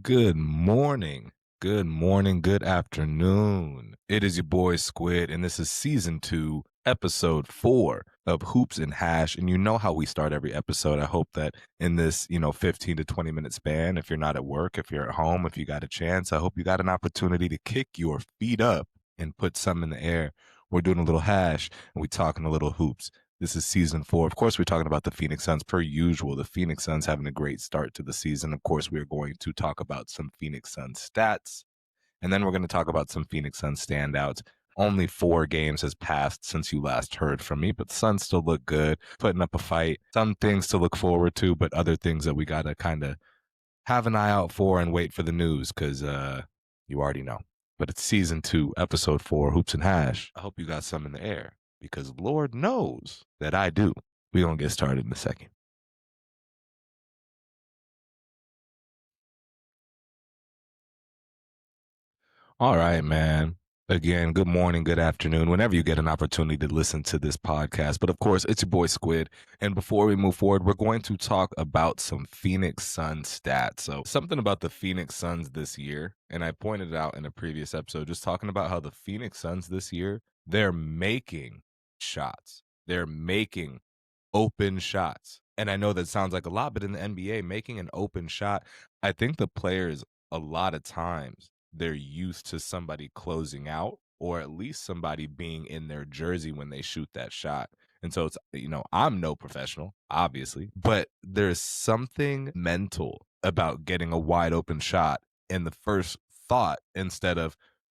Good morning. Good morning. Good afternoon. It is your boy Squid, and this is season 2, episode 4 of Hoops and Hash. And you know how we start every episode. I hope that in this, 15 to 20-minute span, if you're not at work, if you're at home, if you got a chance, I hope you got an opportunity to kick your feet up and put some in the air. We're doing a little hash and we talking a little hoops. This is season 4. Of course, we're talking about the Phoenix Suns per usual. The Phoenix Suns having a great start to the season. Of course, we are going to talk about some Phoenix Suns stats, and then we're going to talk about some Phoenix Suns standouts. Only 4 games has passed since you last heard from me, but the Suns still look good, putting up a fight. Some things to look forward to, but other things that we got to kind of have an eye out for and wait for the news because you already know. But it's season 2, episode 4, Hoops and Hash. I hope you got some in the air because Lord knows that I do. We're going to get started in a second. All right, man. Again, good morning, good afternoon, whenever you get an opportunity to listen to this podcast. But of course, it's your boy Squid. And before we move forward, we're going to talk about some Phoenix Suns stats. So, something about the Phoenix Suns this year, and I pointed it out in a previous episode, just talking about how the Phoenix Suns this year, they're making shots. They're making open shots. And I know that sounds like a lot, but in the NBA, making an open shot, I think the players a lot of times they're used to somebody closing out or at least somebody being in their jersey when they shoot that shot. And so it's, I'm no professional, obviously, but there's something mental about getting a wide open shot in the first thought instead of,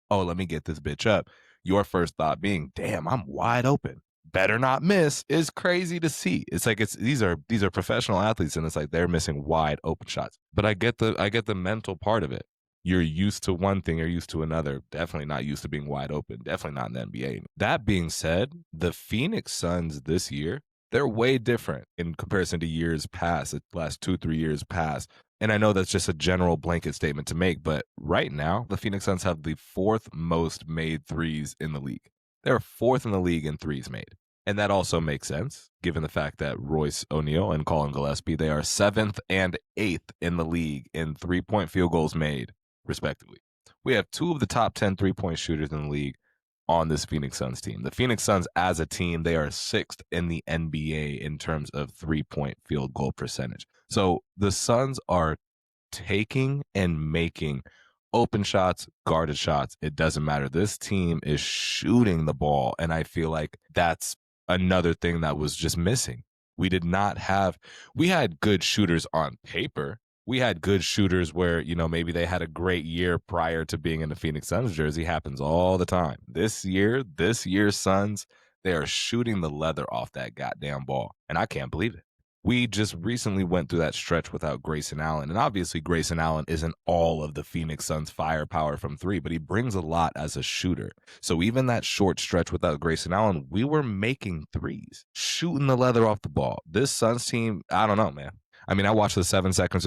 oh, let me get this bitch up. Your first thought being, damn, I'm wide open. Better not miss is crazy to see. It's like these are professional athletes and it's like they're missing wide open shots. But I get the mental part of it. You're used to one thing, you're used to another. Definitely not used to being wide open. Definitely not in the NBA. That being said, the Phoenix Suns this year, they're way different in comparison to years past, the last 2-3 years past. And I know that's just a general blanket statement to make, but right now, the Phoenix Suns have the 4th most made threes in the league. They're 4th in the league in threes made. And that also makes sense, given the fact that Royce O'Neal and Colin Gillespie, they are 7th and 8th in the league in 3-point field goals made, respectively. We have 2 of the top 10 3-point shooters in the league on this Phoenix Suns team. The Phoenix Suns, as a team, they are 6th in the NBA in terms of 3-point field goal percentage. So the Suns are taking and making open shots, guarded shots. It doesn't matter. This team is shooting the ball. And I feel like that's another thing that was just missing. We had good shooters on paper. We had good shooters where, maybe they had a great year prior to being in the Phoenix Suns jersey. Happens all the time. This year's Suns, they are shooting the leather off that goddamn ball. And I can't believe it. We just recently went through that stretch without Grayson Allen. And obviously, Grayson Allen isn't all of the Phoenix Suns' firepower from 3, but he brings a lot as a shooter. So even that short stretch without Grayson Allen, we were making threes, shooting the leather off the ball. This Suns team, I don't know, man. I mean, I watched the 7 seconds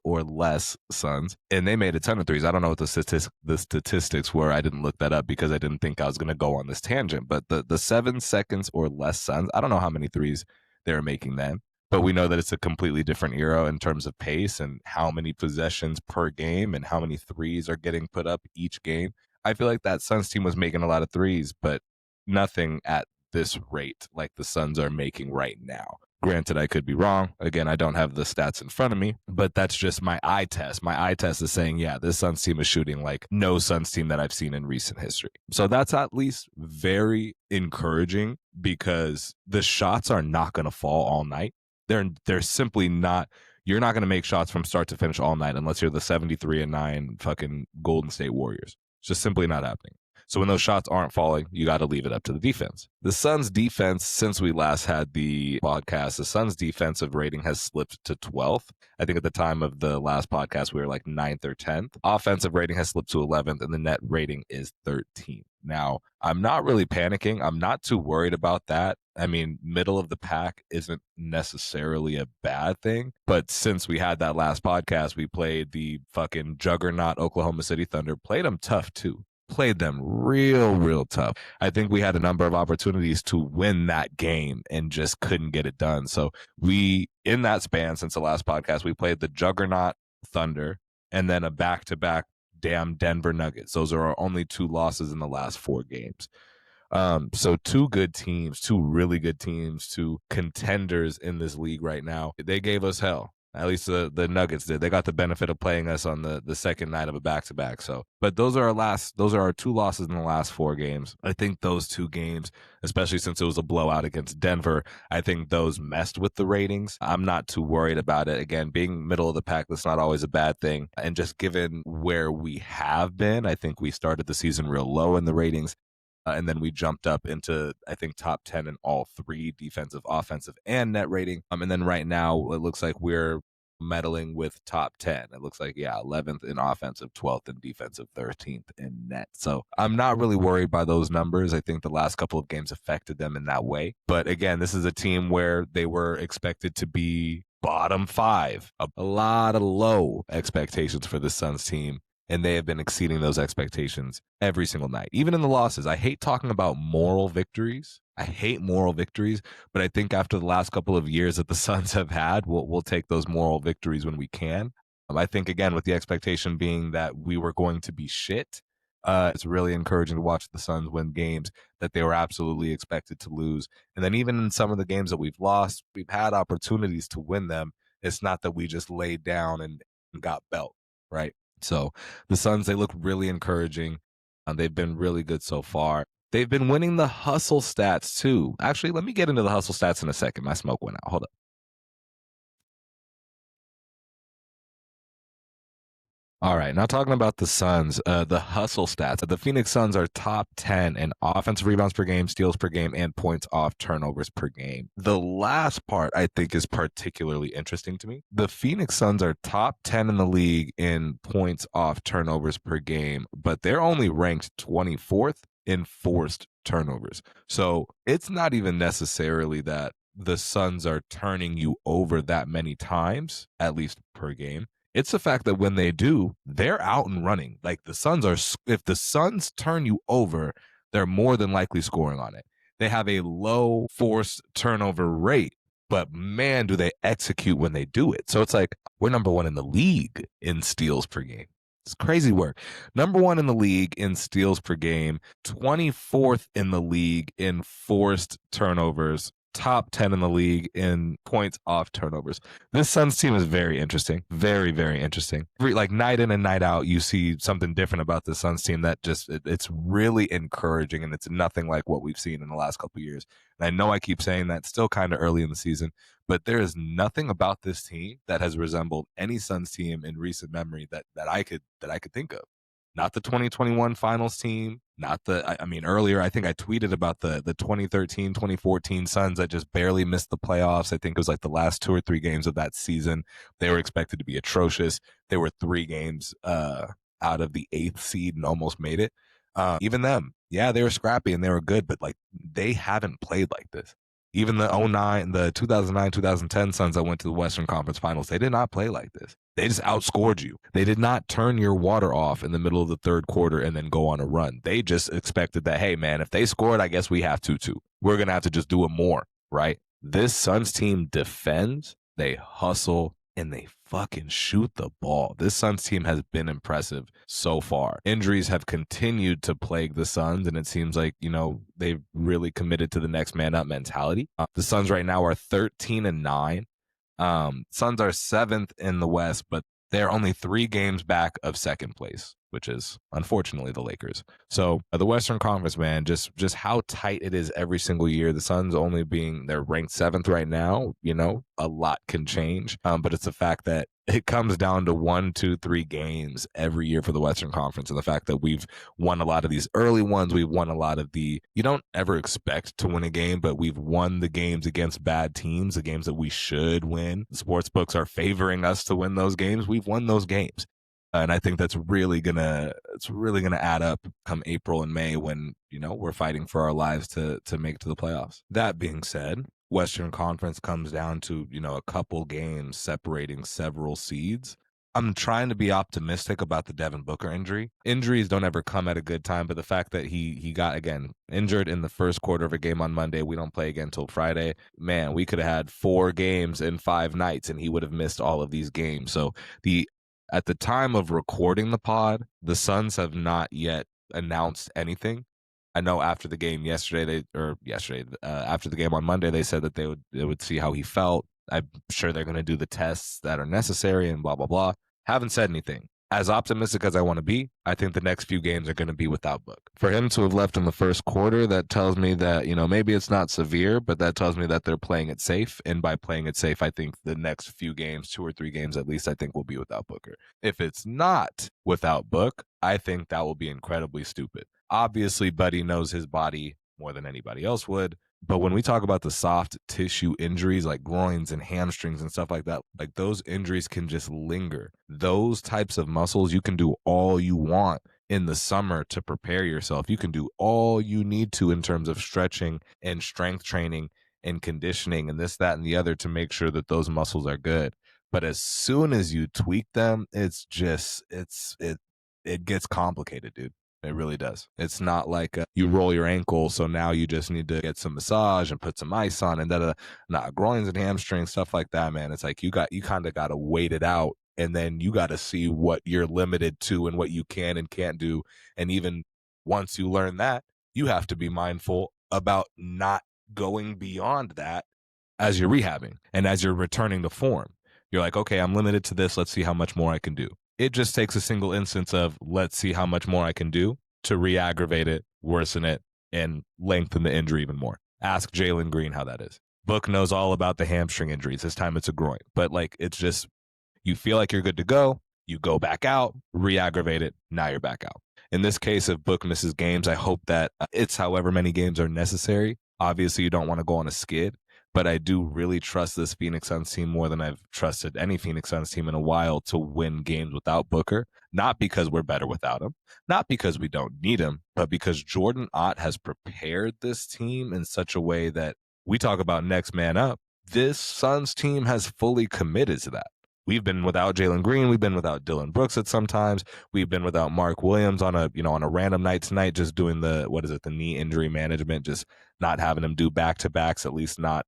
or less Suns, and they made a ton of threes. I don't know what the statistics were. I didn't look that up because I didn't think I was going to go on this tangent. But the 7 seconds or less Suns, I don't know how many threes they were making then. But we know that it's a completely different era in terms of pace and how many possessions per game and how many threes are getting put up each game. I feel like that Suns team was making a lot of threes, but nothing at this rate like the Suns are making right now. Granted, I could be wrong. Again, I don't have the stats in front of me, but that's just my eye test. My eye test is saying, yeah, this Suns team is shooting like no Suns team that I've seen in recent history. So that's at least very encouraging because the shots are not going to fall all night. They're simply not. You're not going to make shots from start to finish all night unless you're the 73-9 fucking Golden State Warriors. It's just simply not happening. So when those shots aren't falling, you got to leave it up to the defense. The Suns defense, since we last had the podcast, the Suns defensive rating has slipped to 12th. I think at the time of the last podcast, we were like 9th or 10th. Offensive rating has slipped to 11th, and the net rating is 13th. Now, I'm not really panicking. I'm not too worried about that. I mean, middle of the pack isn't necessarily a bad thing. But since we had that last podcast, we played the fucking juggernaut Oklahoma City Thunder, played them tough too. Played them real tough. I think we had a number of opportunities to win that game and just couldn't get it done. So in that span since the last podcast, we played the juggernaut Thunder, and then a back-to-back damn Denver Nuggets. Those are our only two losses in the last 4 games. So two good teams, two really good teams, two contenders in this league right now. They gave us hell. At least the Nuggets did. They got the benefit of playing us on the second night of a back to back. So, but those are our two losses in the last 4 games. I think those 2 games, especially since it was a blowout against Denver, I think those messed with the ratings. I'm not too worried about it. Again, being middle of the pack, that's not always a bad thing. And just given where we have been, I think we started the season real low in the ratings. And then we jumped up into, I think, top 10 in all 3 defensive, offensive, and net rating. And then right now, it looks like we're meddling with top 10. It looks like, yeah, 11th in offensive, 12th in defensive, 13th in net. So I'm not really worried by those numbers. I think the last couple of games affected them in that way. But again, this is a team where they were expected to be bottom 5. A lot of low expectations for the Suns team. And they have been exceeding those expectations every single night, even in the losses. I hate talking about moral victories. I hate moral victories, but I think after the last couple of years that the Suns have had, we'll take those moral victories when we can. I think, again, with the expectation being that we were going to be shit, it's really encouraging to watch the Suns win games that they were absolutely expected to lose. And then even in some of the games that we've lost, we've had opportunities to win them. It's not that we just laid down and got belt, right? So the Suns, they look really encouraging. They've been really good so far. They've been winning the hustle stats too. Actually, let me get into the hustle stats in a second. My smoke went out. Hold up. All right, now talking about the Suns, the hustle stats. The Phoenix Suns are top 10 in offensive rebounds per game, steals per game, and points off turnovers per game. The last part I think is particularly interesting to me. The Phoenix Suns are top 10 in the league in points off turnovers per game, but they're only ranked 24th in forced turnovers. So it's not even necessarily that the Suns are turning you over that many times, at least per game. It's the fact that when they do, they're out and running. Like the Suns are, if the Suns turn you over, they're more than likely scoring on it. They have a low forced turnover rate, but man, do they execute when they do it. So it's like we're number 1 in the league in steals per game. It's crazy work. Number 1 in the league in steals per game, 24th in the league in forced turnovers, top 10 in the league in points off turnovers. This Suns team is very interesting. Very, very interesting. Like night in and night out, you see something different about the Suns team that just, it's really encouraging, and it's nothing like what we've seen in the last couple of years. And I know I keep saying that, still kind of early in the season, but there is nothing about this team that has resembled any Suns team in recent memory that I could think of. Not the 2021 finals team, not I mean, earlier, I think I tweeted about the 2013, 2014 Suns that just barely missed the playoffs. I think it was like the last 2 or 3 games of that season. They were expected to be atrocious. They were 3 games out of the 8th seed and almost made it. Even them, yeah, they were scrappy and they were good, but like they haven't played like this. Even the 2009, 2010 Suns that went to the Western Conference Finals, they did not play like this. They just outscored you. They did not turn your water off in the middle of the third quarter and then go on a run. They just expected that, hey, man, if they scored, I guess we have to too. We're going to have to just do it more, right? This Suns team defends, they hustle, and they fucking shoot the ball. This Suns team has been impressive so far. Injuries have continued to plague the Suns, and it seems like, they've really committed to the next man up mentality. The Suns right now are 13-9. Suns are 7th in the West, but they're only 3 games back of second place, which is unfortunately the Lakers. So the Western Conference, man, just how tight it is every single year. The Suns they're ranked 7th right now. A lot can change, but it's the fact that it comes down to 1, 2, 3 games every year for the Western Conference, and the fact that we've won a lot of these early ones. We've won a lot of you don't ever expect to win a game, but we've won the games against bad teams, the games that we should win. The sports books are favoring us to win those games. We've won those games. And I think that's really gonna add up come April and May when we're fighting for our lives to make it to the playoffs. That being said, Western Conference comes down to a couple games separating several seeds. I'm trying to be optimistic about the Devin Booker injury. Injuries don't ever come at a good time, but the fact that he got again injured in the first quarter of a game on Monday, we don't play again until Friday. Man, we could have had 4 games in 5 nights, and he would have missed all of these games. So the At the time of recording the pod, the Suns have not yet announced anything. I know after the game after the game on Monday, they said that they would see how he felt. I'm sure they're going to do the tests that are necessary and blah blah blah. Haven't said anything. As optimistic as I want to be, I think the next few games are going to be without Book. For him to have left in the first quarter, that tells me that, maybe it's not severe, but that tells me that they're playing it safe. And by playing it safe, I think the next few games, 2 or 3 games at least, I think will be without Booker. If it's not without Book, I think that will be incredibly stupid. Obviously, Buddy knows his body more than anybody else would. But when we talk about the soft tissue injuries like groins and hamstrings and stuff like that, like those injuries can just linger. Those types of muscles, you can do all you want in the summer to prepare yourself. You can do all you need to in terms of stretching and strength training and conditioning and this, that, and the other to make sure that those muscles are good. But as soon as you tweak them, it gets complicated, dude. It really does. It's not like you roll your ankle, so now you just need to get some massage and put some ice on and da. Nah, groins and hamstrings, stuff like that, man. It's like you kind of got to wait it out, and then you got to see what you're limited to and what you can and can't do. And even once you learn that, you have to be mindful about not going beyond that as you're rehabbing and as you're returning to form. You're like, okay, I'm limited to this. Let's see how much more I can do. It just takes a single instance of let's see how much more I can do to re-aggravate it, worsen it, and lengthen the injury even more. Ask Jalen Green how that is. Book knows all about the hamstring injuries. This time it's a groin. But it's just, you feel like you're good to go, you go back out, re-aggravate it, now you're back out. In this case, if Book misses games, I hope that it's however many games are necessary. Obviously, you don't want to go on a skid, but I do really trust this Phoenix Suns team more than I've trusted any Phoenix Suns team in a while to win games without Booker. Not because we're better without him, not because we don't need him, but because Jordan Ott has prepared this team in such a way that we talk about next man up. This Suns team has fully committed to that. We've been without Jalen Green. We've been without Dillon Brooks at sometimes. We've been without Mark Williams on a random night tonight, just doing the knee injury management, just not having him do back-to-backs, at least not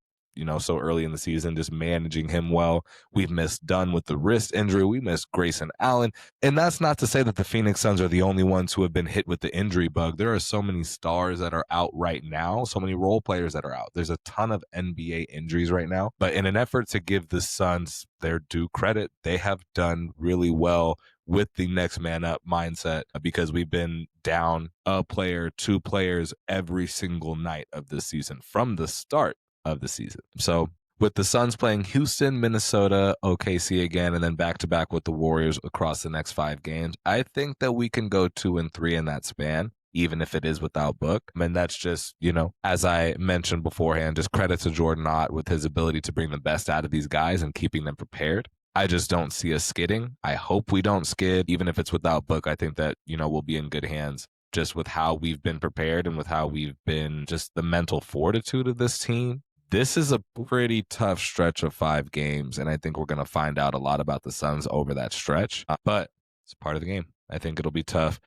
so early in the season, just managing him well. We've missed Dunn with the wrist injury. We missed Grayson Allen. And that's not to say that the Phoenix Suns are the only ones who have been hit with the injury bug. There are so many stars that are out right now, so many role players that are out. There's a ton of NBA injuries right now. But in an effort to give the Suns their due credit, they have done really well with the next man up mindset because we've been down a player, 2 players every single night of this season from the start of the season. So with the Suns playing Houston, Minnesota, OKC again, and then back-to-back with the Warriors across the next 5 games, I think that we can go 2-3 in that span, even if it is without Book. I mean, that's just, as I mentioned beforehand, just credit to Jordan Ott with his ability to bring the best out of these guys and keeping them prepared. I just don't see us skidding. I hope we don't skid. Even if it's without Book, I think that, we'll be in good hands just with how we've been prepared and with how we've been, just the mental fortitude of this team. This is a pretty tough stretch of 5 games, and I think we're going to find out a lot about the Suns over that stretch. But it's part of the game. I think it'll be tough.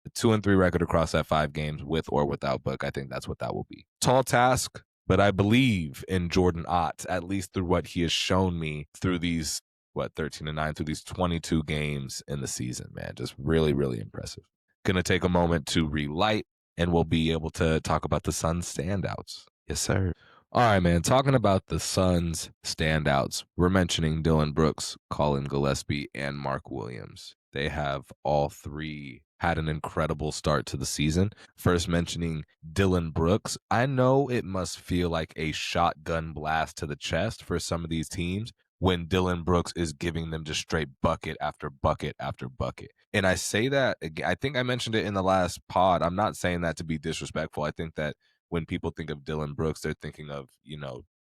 A 2-3 record across that 5 games with or without Book, I think that's what that will be. Tall task, but I believe in Jordan Ott, at least through what he has shown me through these, 13-9, through these 22 games in the season, man. Just really, really impressive. Going to take a moment to relight, and we'll be able to talk about the Suns standouts. Yes, sir. All right, man. Talking about the Suns standouts, we're mentioning Dillon Brooks, Colin Gillespie, and Mark Williams. They have all 3 had an incredible start to the season. First mentioning Dillon Brooks, I know it must feel like a shotgun blast to the chest for some of these teams when Dillon Brooks is giving them just straight bucket after bucket after bucket. And I say that, again, I think I mentioned it in the last pod. I'm not saying that to be disrespectful. I think that when people think of Dillon Brooks, they're thinking of,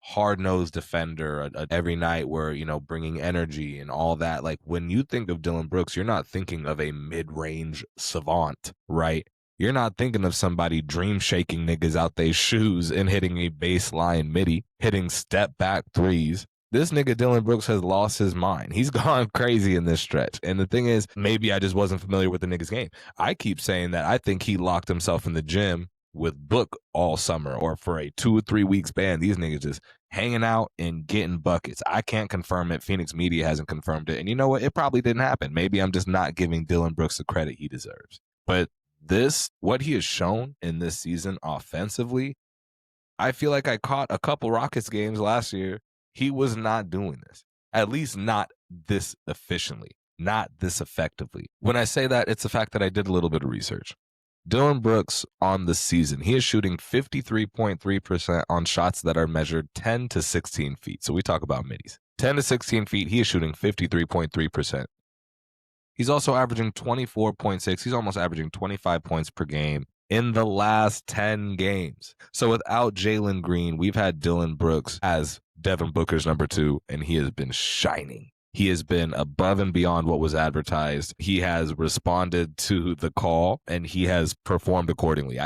hard-nosed defender every night where, bringing energy and all that. Like, when you think of Dillon Brooks, you're not thinking of a mid-range savant, right? You're not thinking of somebody dream shaking niggas out their shoes and hitting a baseline midi, hitting step-back threes. This nigga Dillon Brooks has lost his mind. He's gone crazy in this stretch. And the thing is, maybe I just wasn't familiar with the nigga's game. I keep saying that I think he locked himself in the gym with Book all summer or for a 2 or 3 week span. These niggas just hanging out and getting buckets. I can't confirm it. Phoenix media hasn't confirmed it. And you know what? It probably didn't happen. Maybe I'm just not giving Dillon Brooks the credit he deserves. But what he has shown in this season offensively, I feel like I caught a couple Rockets games last year. He was not doing this, at least not this efficiently, not this effectively. When I say that, it's the fact that I did a little bit of research. Dillon Brooks on the season, he is shooting 53.3% on shots that are measured 10 to 16 feet. So we talk about middies. 10 to 16 feet, he is shooting 53.3%. He's also averaging 24.6. He's almost averaging 25 points per game in the last 10 games. So without Jalen Green, we've had Dillon Brooks as Devin Booker's number 2, and he has been shining. He has been above and beyond what was advertised. He has responded to the call, and he has performed accordingly.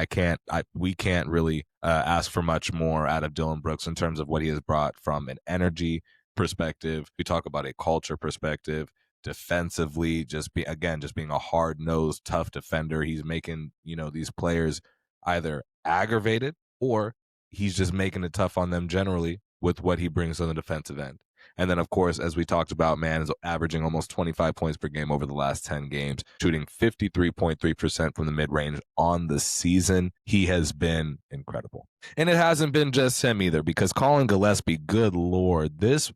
We can't really ask for much more out of Dillon Brooks in terms of what he has brought from an energy perspective. We talk about a culture perspective. Defensively, just being a hard-nosed, tough defender. He's making, these players either aggravated or he's just making it tough on them generally with what he brings on the defensive end. And then, of course, as we talked about, man is averaging almost 25 points per game over the last 10 games, shooting 53.3% from the mid-range on the season. He has been incredible. And it hasn't been just him either, because Colin Gillespie, good Lord, this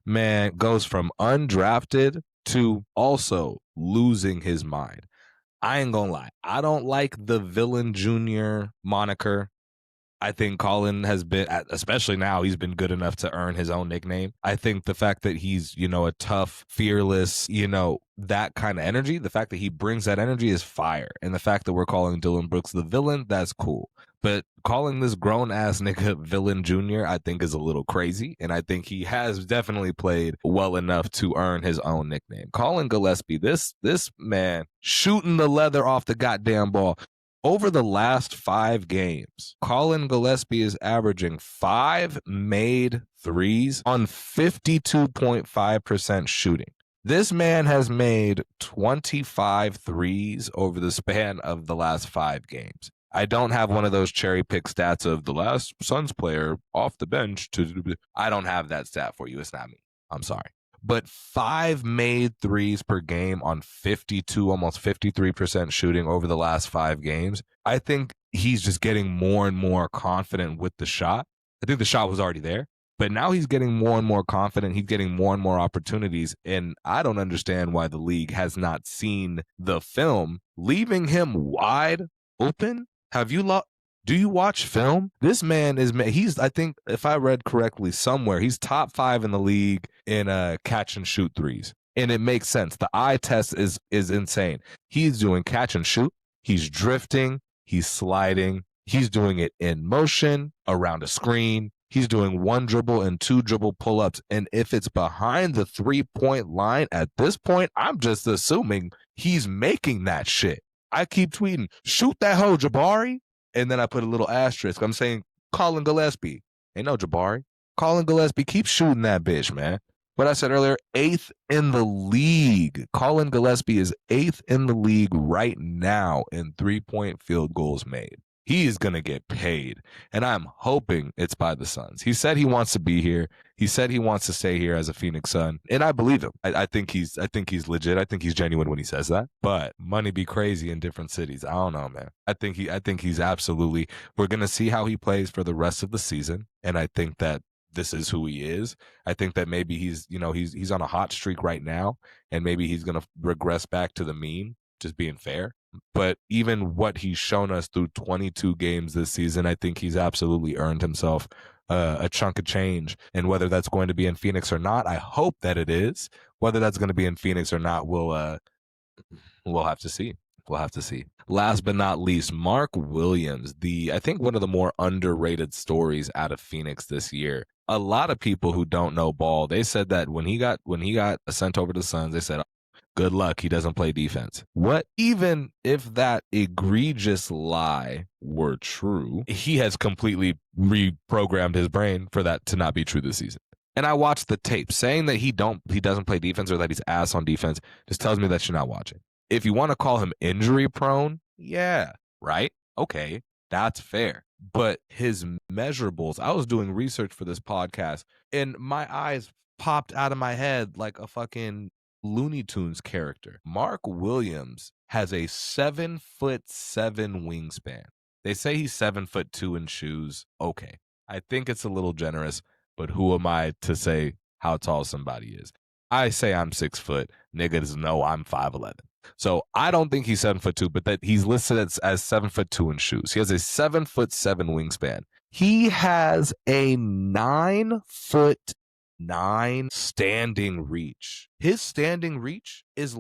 man goes from undrafted to also losing his mind. I ain't gonna lie. I don't like the Villain Jr. moniker. I think Colin has been, especially now, he's been good enough to earn his own nickname. I think the fact that he's, a tough, fearless, that kind of energy, the fact that he brings that energy is fire. And the fact that we're calling Dillon Brooks the villain, that's cool. But calling this grown-ass nigga Villain Jr., I think is a little crazy. And I think he has definitely played well enough to earn his own nickname. Colin Gillespie, this man, shooting the leather off the goddamn ball. Over the last 5 games, Colin Gillespie is averaging 5 made threes on 52.5% shooting. This man has made 25 threes over the span of the last 5 games. I don't have one of those cherry pick stats of the last Suns player off the bench. I don't have that stat for you. It's not me. I'm sorry. But 5 made threes per game on 52, almost 53% shooting over the last 5 games. I think he's just getting more and more confident with the shot. I think the shot was already there, but now he's getting more and more confident. He's getting more and more opportunities. And I don't understand why the league has not seen the film, leaving him wide open. Do you watch film? This man I think if I read correctly somewhere, he's top 5 in the league in catch and shoot threes. And it makes sense. The eye test is insane. He's doing catch and shoot. He's drifting. He's sliding. He's doing it in motion around a screen. He's doing 1 dribble and 2 dribble pull-ups. And if it's behind the 3-point line at this point, I'm just assuming he's making that shit. I keep tweeting, shoot that hoe, Jabari. And then I put a little asterisk. I'm saying Colin Gillespie. Ain't no Jabari. Colin Gillespie, keep shooting that bitch, man. What I said earlier, 8th in the league. Colin Gillespie is 8th in the league right now in 3-point field goals made. He is going to get paid, and I'm hoping it's by the Suns. He said he wants to be here. He said he wants to stay here as a Phoenix Sun, and I believe him. I think he's legit. I think he's genuine when he says that. But money be crazy in different cities. I don't know, man. I think he's absolutely. We're going to see how he plays for the rest of the season, and I think that this is who he is. I think that maybe he's on a hot streak right now, and maybe he's going to regress back to the mean, just being fair. But even what he's shown us through 22 games this season, I think he's absolutely earned himself a chunk of change. And whether that's going to be in Phoenix or not, I hope that it is. Whether that's going to be in Phoenix or not, we'll have to see. We'll have to see. Last but not least, Mark Williams, I think one of the more underrated stories out of Phoenix this year. A lot of people who don't know ball, they said that when he got sent over to the Suns, they said, good luck, he doesn't play defense. What? Even if that egregious lie were true, he has completely reprogrammed his brain for that to not be true this season. And I watched the tape. Saying that he doesn't play defense or that he's ass on defense just tells me that you're not watching. If you want to call him injury prone, yeah, right? Okay. That's fair. But his measurables, I was doing research for this podcast, and my eyes popped out of my head like a fucking Looney Tunes character. Mark Williams has a 7'7" wingspan. They say he's 7'2" in shoes. Okay. I think it's a little generous, but who am I to say how tall somebody is? I say I'm 6 foot. Niggas know I'm 5'11". So I don't think he's 7'2", but that he's listed as 7'2" in shoes. He has a 7'7" wingspan. He has a 9'9" standing reach. His standing reach is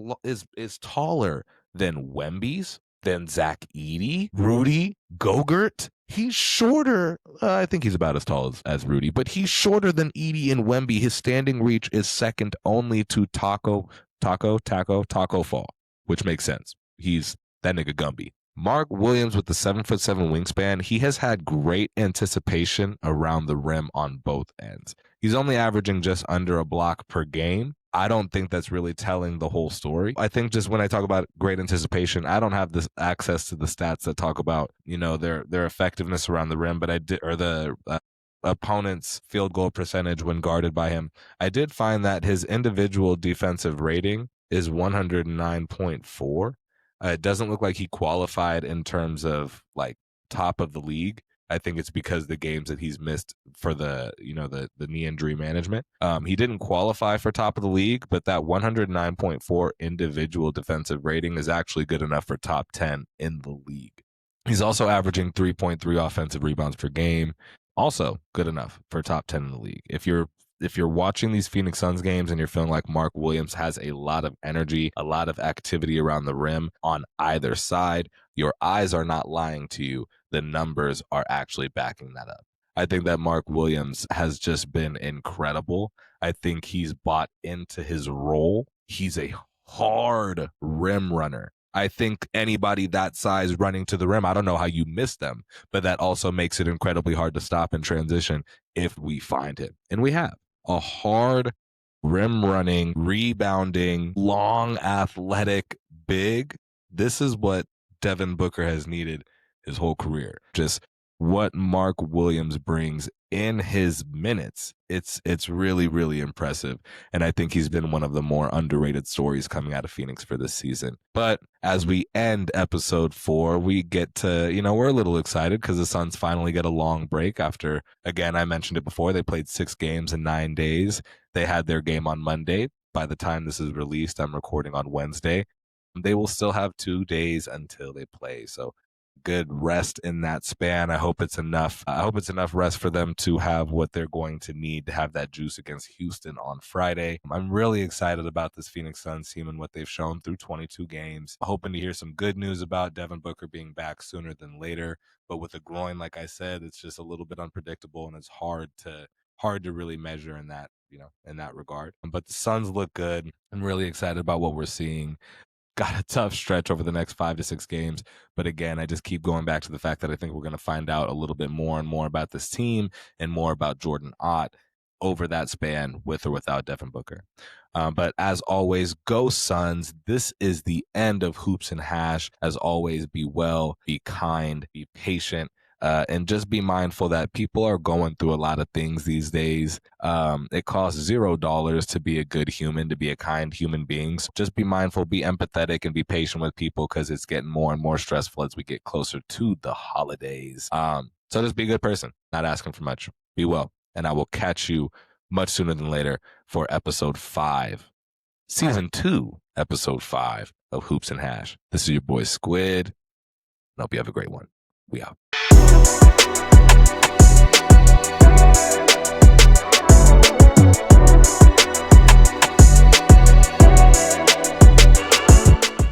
taller than Wemby's, than Zach Edey, Rudy Gobert. He's shorter. I think he's about as tall as Rudy, but he's shorter than Edey and Wemby. His standing reach is second only to Taco Fall, which makes sense. He's that nigga Gumby. Mark Williams with the 7'7" wingspan, he has had great anticipation around the rim on both ends. He's only averaging just under a block per game. I don't think that's really telling the whole story. I think just when I talk about great anticipation, I don't have this access to the stats that talk about, their effectiveness around the rim, but I did, or the opponent's field goal percentage when guarded by him. I did find that his individual defensive rating is 109.4. It doesn't look like he qualified in terms of like top of the league. I think it's because the games that he's missed for the knee injury management. He didn't qualify for top of the league, but that 109.4 individual defensive rating is actually good enough for top 10 in the league. He's also averaging 3.3 offensive rebounds per game. Also good enough for top 10 in the league. If you're watching these Phoenix Suns games and you're feeling like Mark Williams has a lot of energy, a lot of activity around the rim on either side, your eyes are not lying to you. The numbers are actually backing that up. I think that Mark Williams has just been incredible. I think he's bought into his role. He's a hard rim runner. I think anybody that size running to the rim, I don't know how you miss them, but that also makes it incredibly hard to stop in transition if we find him. And we have a hard rim running, rebounding, long, athletic, big. This is what Devin Booker has needed his whole career. Just what Mark Williams brings in his minutes. It's really, really impressive. And I think he's been one of the more underrated stories coming out of Phoenix for this season. But as we end episode 4, we get to, we're a little excited because the Suns finally get a long break after, again, I mentioned it before, they played 6 games in 9 days. They had their game on Monday. By the time this is released, I'm recording on Wednesday. They will still have 2 days until they play. So good rest in that span. I hope it's enough. I hope it's enough rest for them to have what they're going to need to have that juice against Houston on Friday. I'm really excited about this Phoenix Suns team and what they've shown through 22 games. Hoping to hear some good news about Devin Booker being back sooner than later. But with a groin, like I said, it's just a little bit unpredictable and it's hard to really measure in that, in that regard. But the Suns look good. I'm really excited about what we're seeing. Got a tough stretch over the next 5 to 6 games. But again, I just keep going back to the fact that I think we're going to find out a little bit more and more about this team and more about Jordan Ott over that span with or without Devin Booker. But as always, go Suns. This is the end of Hoops and Hash. As always, be well, be kind, be patient. And just be mindful that people are going through a lot of things these days. It costs $0 to be a good human, to be a kind human being. So just be mindful, be empathetic, and be patient with people because it's getting more and more stressful as we get closer to the holidays. So just be a good person, not asking for much. Be well. And I will catch you much sooner than later for episode 5, season 2, episode 5 of Hoops and Hash. This is your boy Squid. I hope you have a great one. We out.